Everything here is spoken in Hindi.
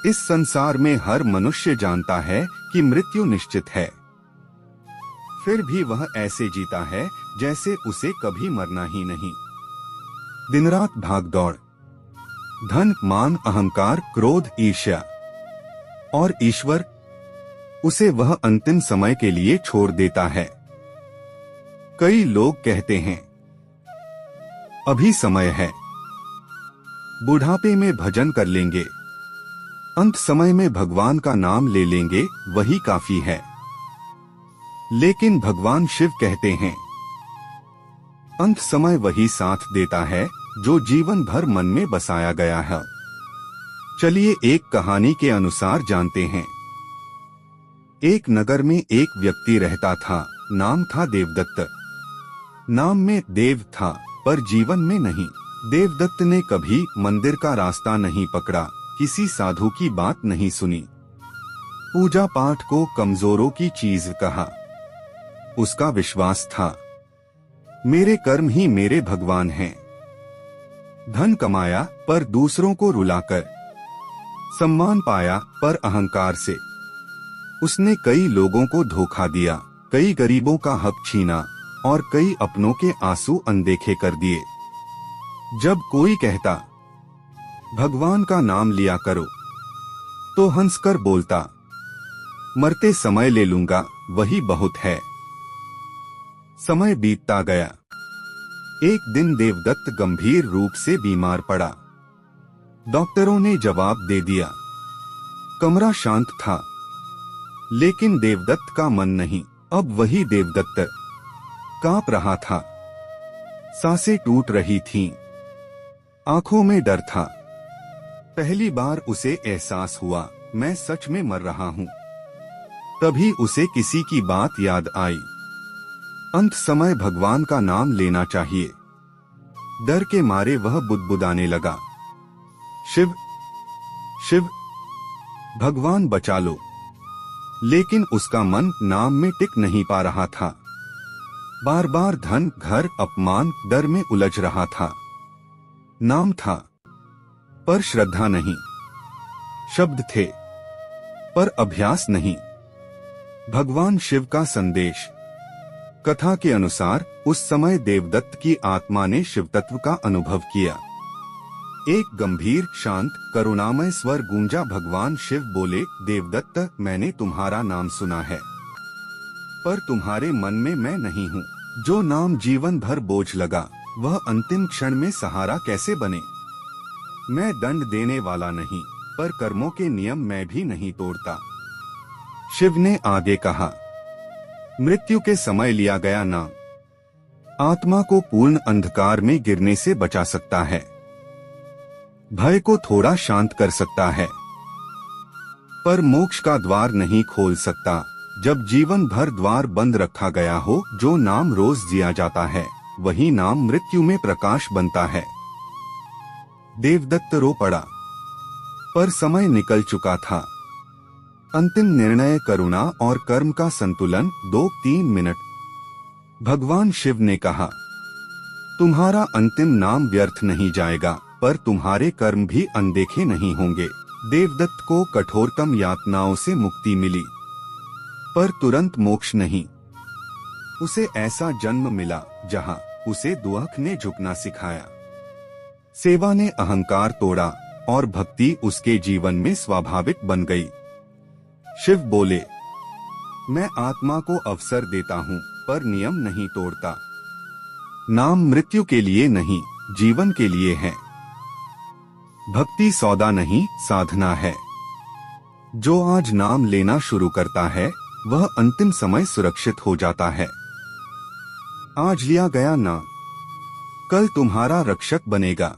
इस संसार में हर मनुष्य जानता है कि मृत्यु निश्चित है, फिर भी वह ऐसे जीता है जैसे उसे कभी मरना ही नहीं। दिन रात भाग दौड़, धन मान अहंकार क्रोध ईर्ष्या और ईश्वर, उसे वह अंतिम समय के लिए छोड़ देता है। कई लोग कहते हैं अभी समय है, बुढ़ापे में भजन कर लेंगे, अंत समय में भगवान का नाम ले लेंगे, वही काफी है। लेकिन भगवान शिव कहते हैं अंत समय वही साथ देता है जो जीवन भर मन में बसाया गया है। चलिए एक कहानी के अनुसार जानते हैं। एक नगर में एक व्यक्ति रहता था, नाम था देवदत्त। नाम में देव था पर जीवन में नहीं। देवदत्त ने कभी मंदिर का रास्ता नहीं पकड़ा, किसी साधु की बात नहीं सुनी, पूजा पाठ को कमजोरों की चीज कहा। उसका विश्वास था मेरे कर्म ही मेरे भगवान हैं। धन कमाया पर दूसरों को रुलाकर, सम्मान पाया पर अहंकार से। उसने कई लोगों को धोखा दिया, कई गरीबों का हक छीना और कई अपनों के आंसू अनदेखे कर दिए। जब कोई कहता भगवान का नाम लिया करो, तो हंसकर बोलता मरते समय ले लूंगा, वही बहुत है। समय बीतता गया। एक दिन देवदत्त गंभीर रूप से बीमार पड़ा। डॉक्टरों ने जवाब दे दिया। कमरा शांत था, लेकिन देवदत्त का मन नहीं। अब वही देवदत्त कांप रहा था, सांसें टूट रही थीं, आंखों में डर था। पहली बार उसे एहसास हुआ मैं सच में मर रहा हूं। तभी उसे किसी की बात याद आई, अंत समय भगवान का नाम लेना चाहिए। डर के मारे वह बुदबुदाने लगा, शिव शिव भगवान बचा लो। लेकिन उसका मन नाम में टिक नहीं पा रहा था। बार बार धन घर अपमान डर में उलझ रहा था। नाम था पर श्रद्धा नहीं, शब्द थे पर अभ्यास नहीं। भगवान शिव का संदेश। कथा के अनुसार उस समय देवदत्त की आत्मा ने शिव तत्व का अनुभव किया। एक गंभीर शांत करुणामय स्वर गूंजा। भगवान शिव बोले, देवदत्त मैंने तुम्हारा नाम सुना है, पर तुम्हारे मन में मैं नहीं हूँ। जो नाम जीवन भर बोझ लगा, वह अंतिम क्षण में सहारा कैसे बने। मैं दंड देने वाला नहीं, पर कर्मों के नियम मैं भी नहीं तोड़ता। शिव ने आगे कहा, मृत्यु के समय लिया गया नाम आत्मा को पूर्ण अंधकार में गिरने से बचा सकता है, भय को थोड़ा शांत कर सकता है, पर मोक्ष का द्वार नहीं खोल सकता। जब जीवन भर द्वार बंद रखा गया हो, जो नाम रोज जिया जाता है, वही नाम मृत्यु में प्रकाश बनता है। देवदत्त रो पड़ा, पर समय निकल चुका था। अंतिम निर्णय करुणा और कर्म का संतुलन। 2-3 मिनट। भगवान शिव ने कहा, तुम्हारा अंतिम नाम व्यर्थ नहीं जाएगा, पर तुम्हारे कर्म भी अनदेखे नहीं होंगे। देवदत्त को कठोरतम यातनाओं से मुक्ति मिली, पर तुरंत मोक्ष नहीं। उसे ऐसा जन्म मिला जहां उसे दुख ने झुकना सिखाया, सेवा ने अहंकार तोड़ा और भक्ति उसके जीवन में स्वाभाविक बन गई। शिव बोले, मैं आत्मा को अवसर देता हूँ, पर नियम नहीं तोड़ता। नाम मृत्यु के लिए नहीं, जीवन के लिए है। भक्ति सौदा नहीं, साधना है। जो आज नाम लेना शुरू करता है, वह अंतिम समय सुरक्षित हो जाता है। आज लिया गया नाम कल तुम्हारा रक्षक बनेगा।